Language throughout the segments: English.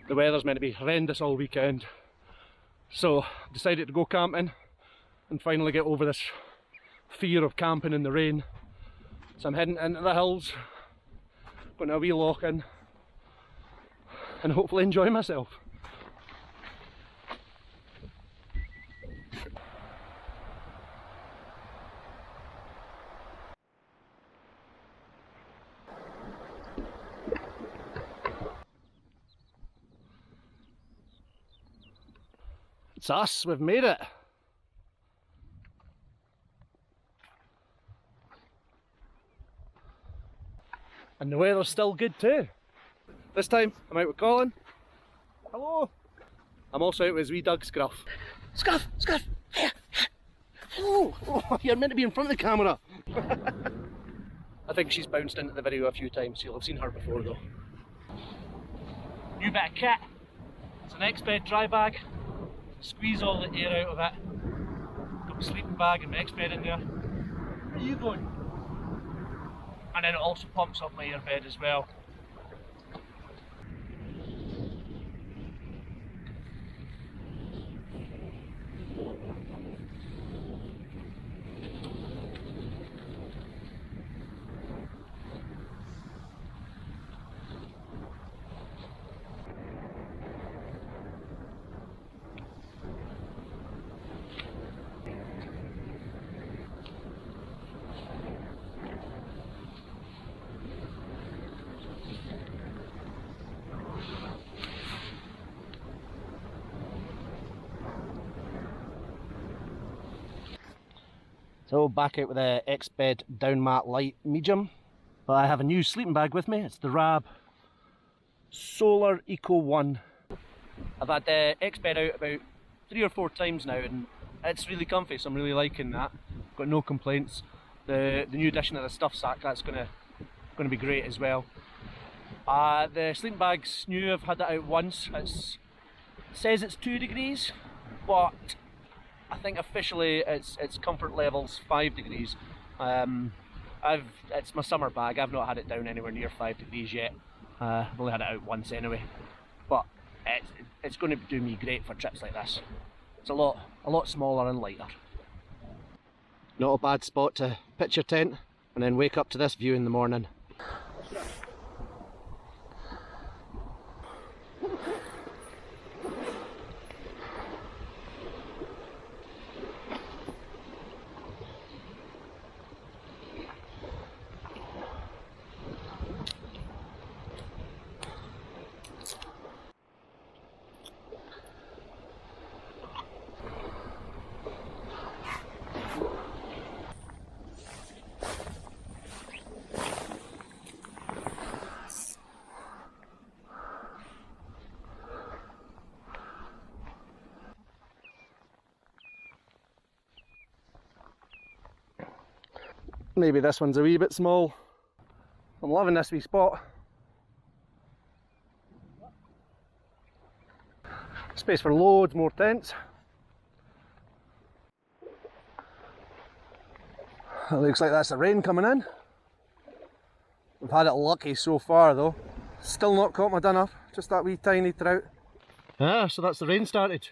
The weather's meant to be horrendous all weekend, so decided to go camping and finally get over this fear of camping in the rain. So I'm heading into the hills, going to a wee loch in, and hopefully enjoy myself. It's us, we've made it. And the weather's still good too. This time I'm out with Colin. Hello. I'm also out with his wee dog Scruff. Scruff! Scruff! Oh, you're meant to be in front of the camera. I think she's bounced into the video a few times, you'll have seen her before though. New bit of kit. It's an Exped dry bag. Squeeze all the air out of it. Got my sleeping bag and my Exped in there. Where are you going? And then it also pumps up my airbed as well. So back out with the Exped Downmat Lite medium, but I have a new sleeping bag with me. It's the Rab Solar Eco 1. I've had the Exped out about 3 or 4 times now and it's really comfy, so I'm really liking that. Got no complaints. The new addition of the stuff sack, that's gonna be great as well. The sleeping bag's new, I've had it out once. It says it's 2 degrees, but I think officially its comfort level's 5 degrees. It's my summer bag, I've not had it down anywhere near 5 degrees yet. I've only had it out once anyway. But it's going to do me great for trips like this. It's a lot smaller and lighter. Not a bad spot to pitch your tent and then wake up to this view in the morning. Maybe this one's a wee bit small. I'm loving this wee spot. Space for loads more tents. It looks like that's the rain coming in. We've had it lucky so far though. Still not caught my dinner, just that wee tiny trout. Ah, so that's the rain started.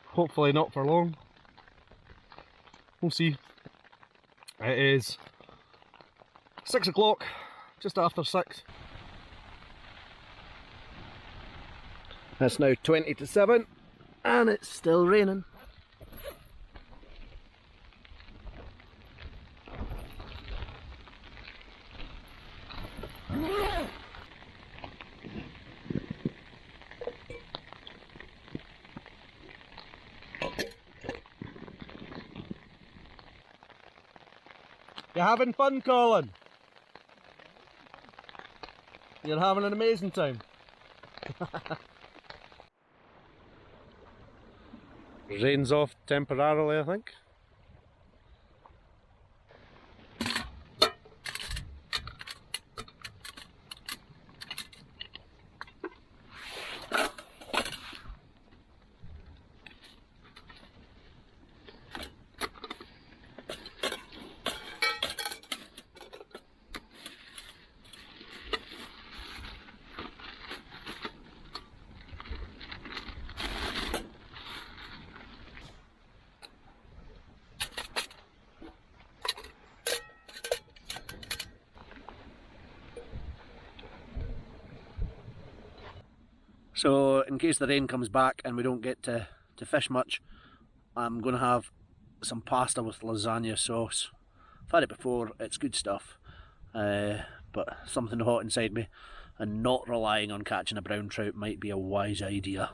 Hopefully not for long. We'll see. It is 6 o'clock, just after 6. It's now 20 to 7 and it's still raining. You having fun, Colin? You're having an amazing time. Rain's off temporarily, I think. So in case the rain comes back and we don't get to fish much, I'm going to have some pasta with lasagna sauce. I've had it before, it's good stuff, but something hot inside me, and not relying on catching a brown trout might be a wise idea.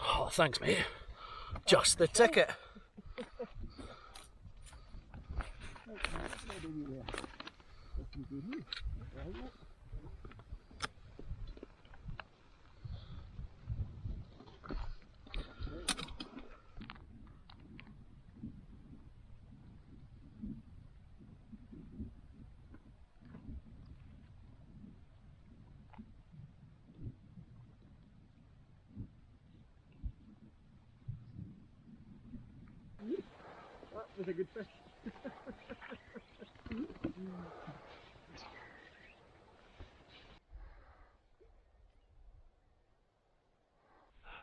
Oh, thanks mate. Just the ticket. That was a good fish.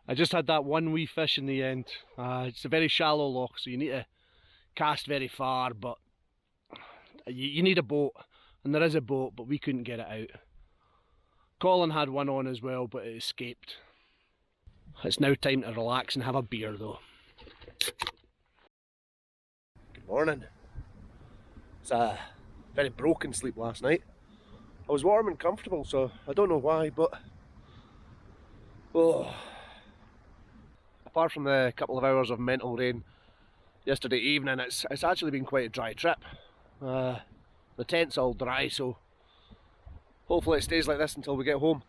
I just had that one wee fish in the end. It's a very shallow loch, so you need to cast very far, but you need a boat, and there is a boat, but we couldn't get it out. Colin had one on as well, but it escaped. It's now time to relax and have a beer though. Good morning. It's a very broken sleep last night. I was warm and comfortable, so I don't know why, but oh. Apart from the couple of hours of mental rain yesterday evening, it's actually been quite a dry trip. The tent's all dry, so hopefully it stays like this until we get home.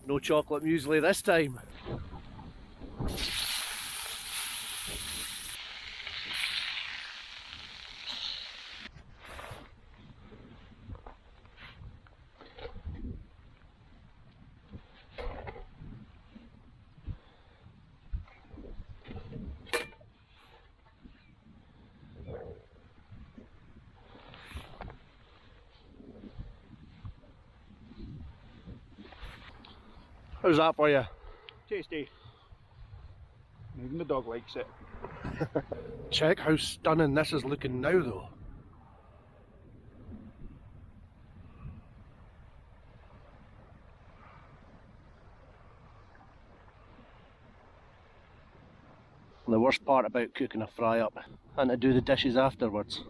No chocolate muesli this time. How's that for you? Tasty. Even the dog likes it. Check how stunning this is looking now though. The worst part about cooking a fry up and to do the dishes afterwards.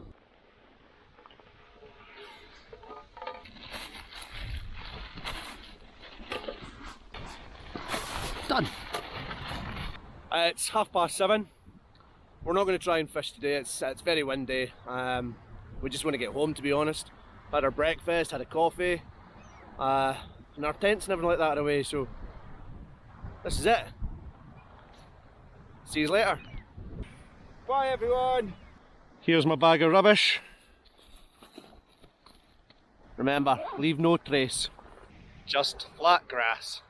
Done. It's 7:30. We're not going to try and fish today. It's very windy. We just want to get home, to be honest. Had our breakfast, had a coffee, and our tents and everything like that are away. So this is it. See you later. Bye everyone. Here's my bag of rubbish. Remember, leave no trace. Just flat grass.